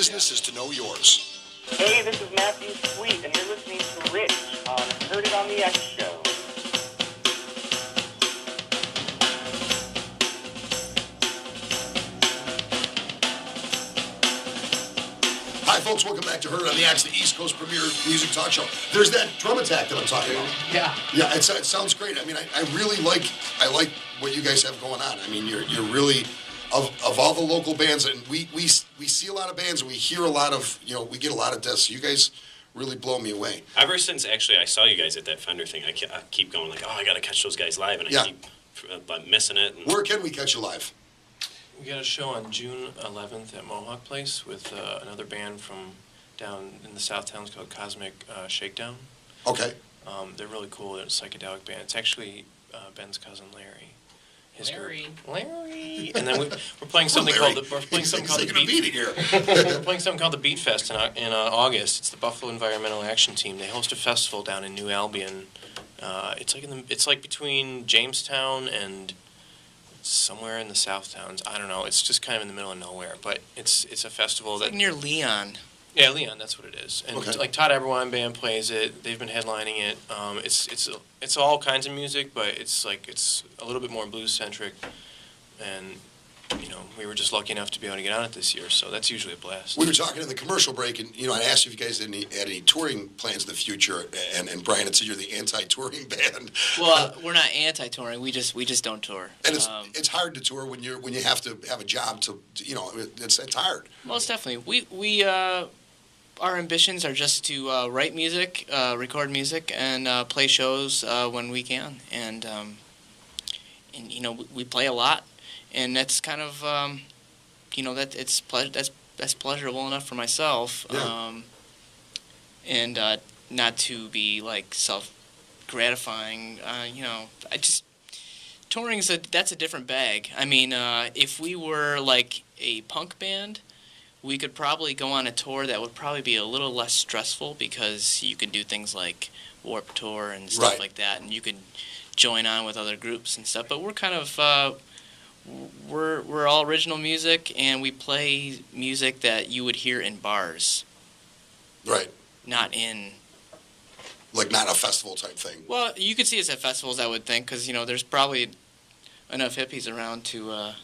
business is to know yours. Hey, this is Matthew Sweet, and you're listening to Rich on Heard It on the X Show. Hi, folks. Welcome back to Heard It on the X, the East Coast premier music talk show. There's that drum attack that I'm talking about. Yeah. Yeah, it sounds great. I mean, I really like what you guys have going on. I mean, you're really of all the local bands, and we see a lot of bands, and we hear a lot of, we get a lot of deaths. You guys really blow me away. Ever since actually I saw you guys at that Fender thing, I keep going like, I got to catch those guys live, and I keep missing it. And where can we catch you live? We got a show on June 11th at Mohawk Place with another band from down in the South Towns called Cosmic Shakedown. Okay. They're really cool. They're a psychedelic band. It's actually Ben's cousin Larry. Larry. And then we're playing something called the We're playing something called the Beat Fest in August. It's the Buffalo Environmental Action Team. They host a festival down in New Albion. It's like between Jamestown and somewhere in the South Towns. I don't know. It's just kind of in the middle of nowhere, but it's a festival that like near Leon. Yeah, Leon, that's what it is. And like Todd Eberwein Band plays it. They've been headlining it. It's all kinds of music, but it's a little bit more blues centric. And we were just lucky enough to be able to get on it this year, so that's usually a blast. We were talking in the commercial break, and I asked you if you guys had any touring plans in the future, and Brian had said you're the anti-touring band. Well, we're not anti-touring. We just don't tour. And it's hard to tour when you have to have a job to it's hard. Well, it's definitely we our ambitions are just to write music, record music, and play shows when we can, and we play a lot. And that's kind of, that's pleasurable enough for myself, and not to be like self-gratifying. Touring that's a different bag. I mean, if we were like a punk band, we could probably go on a tour that would probably be a little less stressful because you could do things like Warped Tour and stuff like that, and you could join on with other groups and stuff. But we're kind of we're all original music, and we play music that you would hear in bars. Right. Not in... Like not a festival type thing. Well, you could see us at festivals, I would think, because, there's probably enough hippies around to...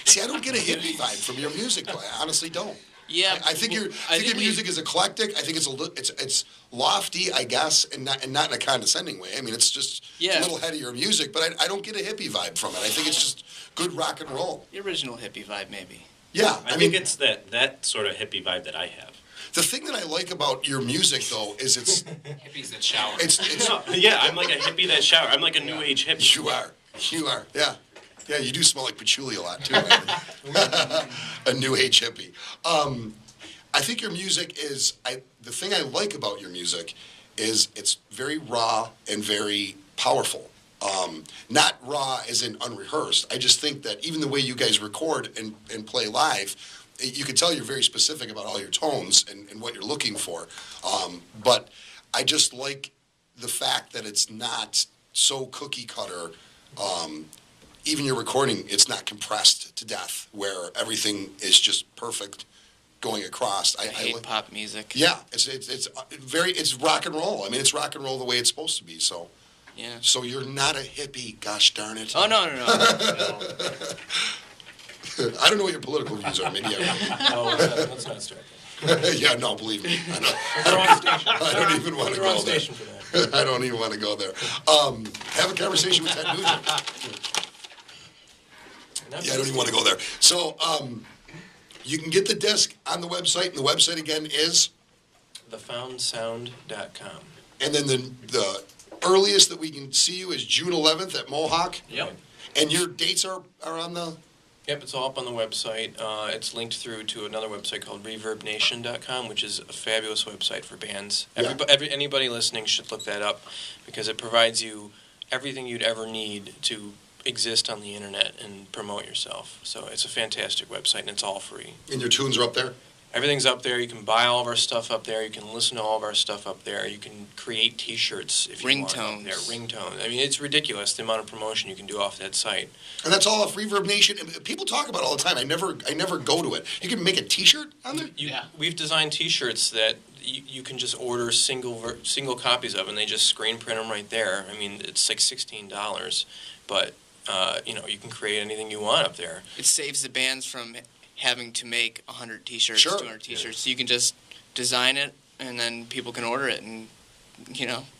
See, I don't get a hippie vibe from your music, though. I honestly don't. Yeah, I think your music is eclectic. I think it's lofty, I guess, and not in a condescending way. I mean, it's just a little headier music, but I don't get a hippie vibe from it. I think it's just good rock and roll. The original hippie vibe, maybe. Yeah, I think it's that sort of hippie vibe that I have. The thing that I like about your music, though, is it's hippies that shower. I'm like a hippie that shower. I'm like a new age hippie. You are. Yeah. Yeah, you do smell like patchouli a lot, too. A new age hippie. I think your music is... the thing I like about your music is it's very raw and very powerful. Not raw as in unrehearsed. I just think that even the way you guys record and play live, you can tell you're very specific about all your tones and what you're looking for. But I just like the fact that it's not so cookie cutter. Even your recording, it's not compressed to death, where everything is just perfect going across. I hate pop music. Yeah, it's rock and roll. I mean, it's rock and roll the way it's supposed to be. So, yeah. So you're not a hippie, gosh darn it. Oh no. I don't know what your political views are. Maybe let's not start. Yeah, no, believe me. I don't even want to go there. For that. I don't even want to go there. Have a conversation with Ted Nugent. Yeah, I don't even want to go there. So, you can get the disc on the website, and the website again is? thefoundsound.com. And then the earliest that we can see you is June 11th at Mohawk? Yep. And your dates are on the... Yep, it's all up on the website. It's linked through to another website called ReverbNation.com, which is a fabulous website for bands. Anybody listening should look that up, because it provides you everything you'd ever need to exist on the internet and promote yourself. So it's a fantastic website, and it's all free. And your tunes are up there? Everything's up there. You can buy all of our stuff up there. You can listen to all of our stuff up there. You can create T-shirts if you want up there. Ringtones. I mean, it's ridiculous the amount of promotion you can do off that site. And that's all off Reverb Nation. People talk about it all the time. I never go to it. You can make a T-shirt on there? We've designed T-shirts that you can just order single copies of, and they just screen print them right there. I mean, it's like $16, but you can create anything you want up there. It saves the bands from having to make 100 T-shirts, Sure. 200 T-shirts. So you can just design it, and then people can order it, and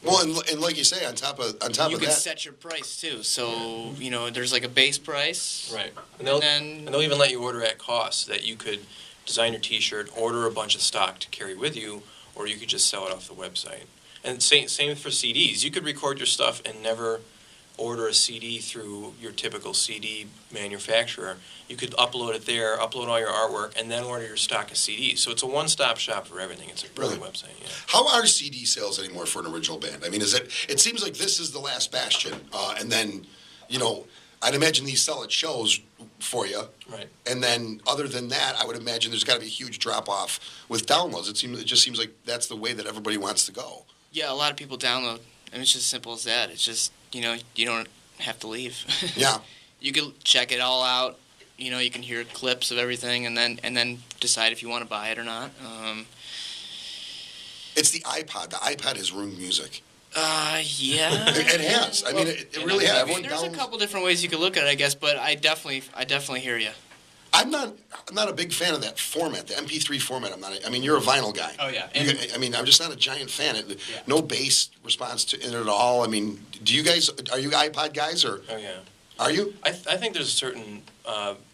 Well, and like you say, on top of you that, can set your price too. So there's like a base price, Right. And they'll even let you order at cost, that you could design your T-shirt, order a bunch of stock to carry with you, or you could just sell it off the website. And same for CDs. You could record your stuff and never order a CD through your typical CD manufacturer. You could upload it there, upload all your artwork, and then order your stock of CDs. So it's a one-stop shop for everything. It's a brilliant website. Yeah. How are CD sales anymore for an original band? I mean, it seems like this is the last bastion, and then, I'd imagine these sell at shows for you. Right. And then, other than that, I would imagine there's got to be a huge drop-off with downloads. It just seems like that's the way that everybody wants to go. Yeah, a lot of people download. I mean, it's just as simple as that. It's just, you don't have to leave. Yeah. You can check it all out. You can hear clips of everything, and then decide if you want to buy it or not. It's the iPod. The iPod has ruined music. Yeah. It has. I mean, it really has. There's a couple different ways you could look at it, I guess, but I definitely hear you. I'm not a big fan of that format, the MP3 format. I mean, you're a vinyl guy. Oh, yeah. I'm just not a giant fan. No bass response to it at all. I mean, are you iPod guys or? Oh, yeah. Are you? I think there's a certain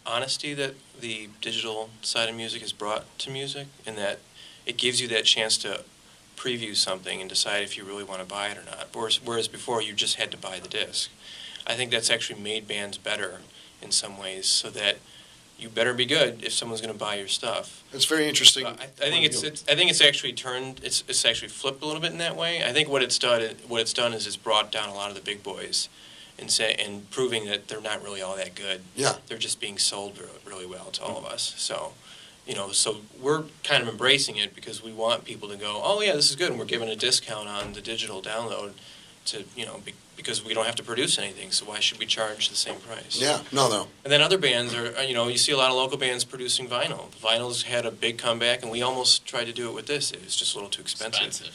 honesty that the digital side of music has brought to music, in that it gives you that chance to preview something and decide if you really want to buy it or not. Whereas before, you just had to buy the disc. I think that's actually made bands better in some ways, so that you better be good if someone's going to buy your stuff. It's very interesting. I think it's actually turned. It's actually flipped a little bit in that way. I think what it's done is it's brought down a lot of the big boys, and proving that they're not really all that good. Yeah. They're just being sold really well to all of us. So, so we're kind of embracing it because we want people to go, oh yeah, this is good, and we're giving a discount on the digital download to because we don't have to produce anything, so why should we charge the same price? Yeah, no. And then other bands are, you see a lot of local bands producing vinyl. Vinyl's had a big comeback, and we almost tried to do it with this. It was just a little too expensive.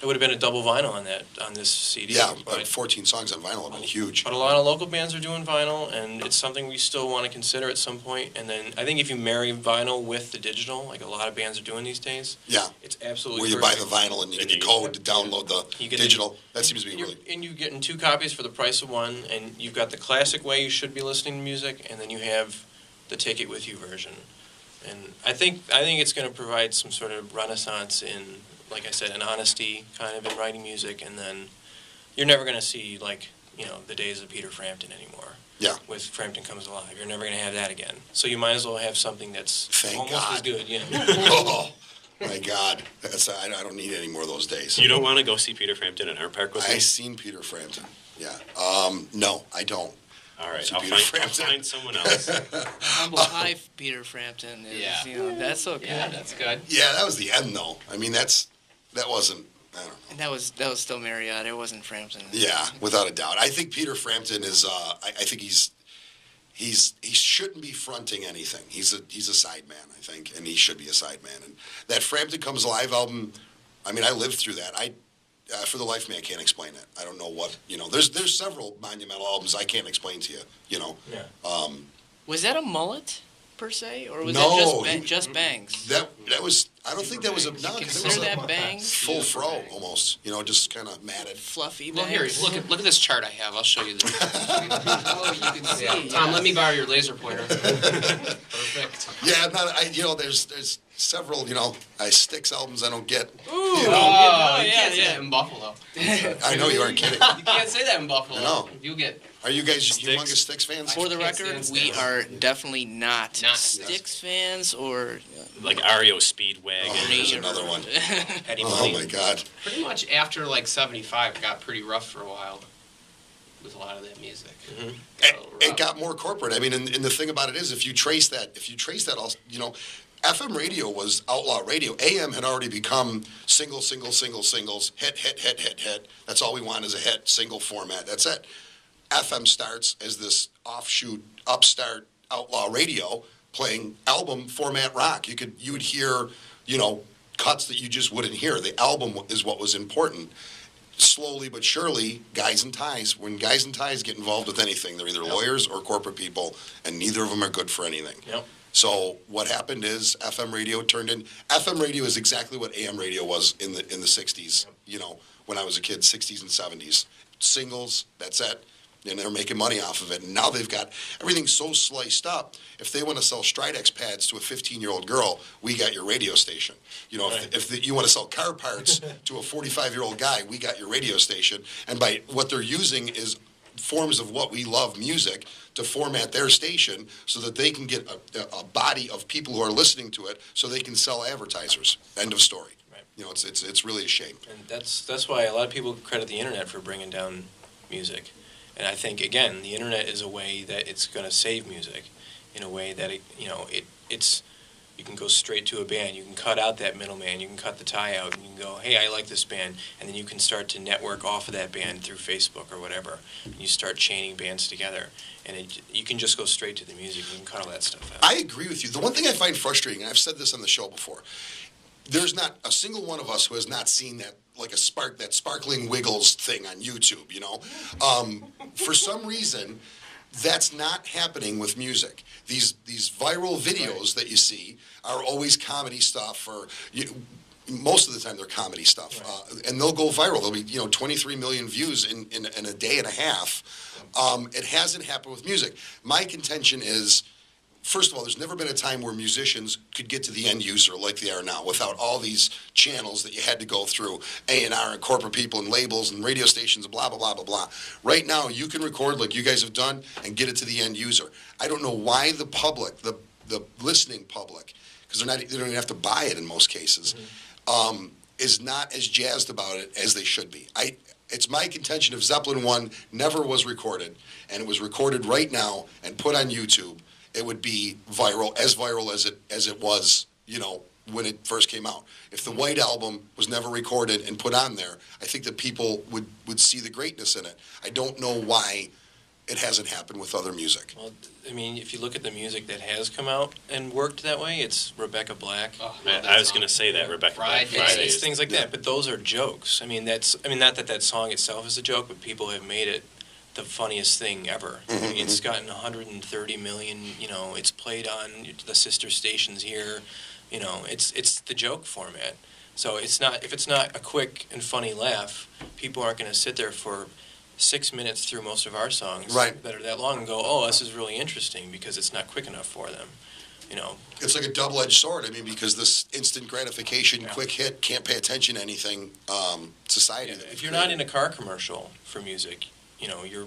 It would have been a double vinyl on this CD. Yeah, but 14 songs on vinyl would have been huge. But a lot of local bands are doing vinyl, and it's something we still want to consider at some point. And then I think if you marry vinyl with the digital, like a lot of bands are doing these days, yeah, it's absolutely where you perfect. buy the vinyl and you get the code to download the digital. That seems to be really. And you're getting 2 copies for the price of one, and you've got the classic way you should be listening to music, and then you have the take it with you version. And I think it's going to provide some sort of renaissance in, like I said, an honesty kind of in writing music, and then you're never going to see the days of Peter Frampton anymore. Yeah. With Frampton Comes Alive, you're never going to have that again. So you might as well have something that's Thank almost God. as good. Yeah. Oh my God, I don't need any more of those days. You don't want to go see Peter Frampton at Art Park with me? I've seen Peter Frampton. Yeah. No, I don't. All right, See I'll Peter find Frampton. someone else. Humble Pie Peter Frampton is, that's okay. Yeah, that's good. Yeah, that was the end though. I mean, that wasn't. I don't know. And that was still Marriott. It wasn't Frampton. Yeah, without a doubt. I think Peter Frampton is. I think he shouldn't be fronting anything. He's a sideman, I think, and he should be a sideman. And that Frampton Comes Alive album, I mean, I lived through that. For the life of me, I can't explain it. I don't know what There's several monumental albums I can't explain to you. Yeah. Was that a mullet per se, or was No, it just bangs? That was. I don't think that was a. No, 'cause it Consider was that bangs? full fro almost. just kind of matted. Fluffy Well, bangs. here, look at this chart I have. I'll show you this. Oh, you can see. Yeah. Yeah. Tom, let me borrow your laser pointer. Perfect. Yeah, there's several. Styx albums I don't get. Ooh, You you know? can't say that in Buffalo. I know you aren't kidding. You can't say that in Buffalo. I know. You get Are you guys Styx? humongous Styx fans? For the can't record, stand we Styx. are definitely not Not Styx fans or Like REO Speedwagon. Oh, there's another one. Eddie Oh Money. my God. pretty much after like 75, it got pretty rough for a while with a lot of that music. Mhm. Got a little It rough. got more corporate. I mean, and the thing about it is, if you trace that, FM radio was outlaw radio. AM had already become singles, hit. That's all we want is a hit, single format. That's it. FM starts as this offshoot, upstart outlaw radio playing album format rock. You would hear, cuts that you just wouldn't hear. The album is what was important. Slowly but surely, guys in ties. When guys in ties get involved with anything, they're either lawyers or corporate people, and neither of them are good for anything. Yep. So what happened is FM radio turned in. FM radio is exactly what AM radio was in the 60s. When I was a kid, 60s and 70s. Singles, that's it. And they're making money off of it. And now they've got everything so sliced up. If they want to sell Stridex pads to a 15-year-old girl, we got your radio station. If you want to sell car parts to a 45-year-old guy, we got your radio station. And by what they're using is forms of what we love, music, to format their station so that they can get a body of people who are listening to it so they can sell advertisers. End of story. Right. It's really a shame. And that's why a lot of people credit the internet for bringing down music. And I think, again, the internet is a way that it's going to save music in a way that, it's you can go straight to a band. You can cut out that middleman. You can cut the tie out. And you can go, hey, I like this band. And then you can start to network off of that band through Facebook or whatever. And you start chaining bands together. And you can just go straight to the music. You can cut all that stuff out. I agree with you. The one thing I find frustrating, and I've said this on the show before, there's not a single one of us who has not seen that, that sparkling wiggles thing on YouTube, For some reason, that's not happening with music. These viral videos that you see are always comedy stuff, or most of the time they're comedy stuff, and they'll go viral. There'll be 23 million views in a day and a half. It hasn't happened with music. My contention is, first of all, there's never been a time where musicians could get to the end user like they are now without all these channels that you had to go through, A&R and corporate people and labels and radio stations and blah, blah, blah, blah, blah. Right now, you can record like you guys have done and get it to the end user. I don't know why the public, the listening public, because they don't even have to buy it in most cases, is not as jazzed about it as they should be. It's my contention if Zeppelin 1 never was recorded, and it was recorded right now and put on YouTube, it would be viral as it was, when it first came out. If the White Album was never recorded and put on there, I think that people would see the greatness in it. I don't know why it hasn't happened with other music. Well, if you look at the music that has come out and worked that way, it's Rebecca Black. Oh, I was going to say that, Rebecca Black. It's things like that, but those are jokes. Not that song itself is a joke, but people have made it the funniest thing ever. It's gotten 130 million, it's played on the sister stations here, it's the joke format. So if it's not a quick and funny laugh, people aren't going to sit there for 6 minutes through most of our songs that are that long and go, oh, this is really interesting, because it's not quick enough for them. It's like a double-edged sword. Because this instant gratification, quick hit, can't pay attention to anything, society. If you're not in a car commercial for music, you're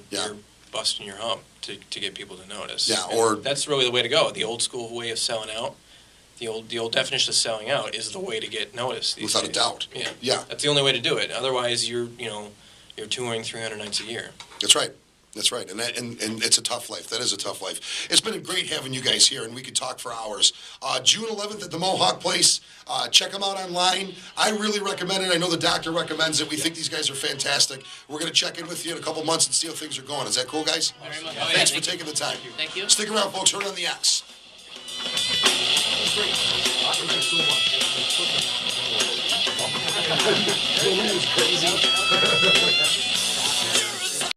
busting your hump to get people to notice. Yeah, or that's really the way to go. The old school way of selling out, the old definition of selling out is the way to get noticed. Without a doubt. Yeah. That's the only way to do it. Otherwise, you're touring 300 nights a year. That's right. That's right, and it's a tough life. That is a tough life. It's been great having you guys here, and we could talk for hours. June 11th at the Mohawk Place. Check them out online. I really recommend it. I know the doctor recommends it. We think these guys are fantastic. We're going to check in with you in a couple months and see how things are going. Is that cool, guys? Thanks for taking the time. Thank you. Stick around, folks. Heard on the X. Crazy.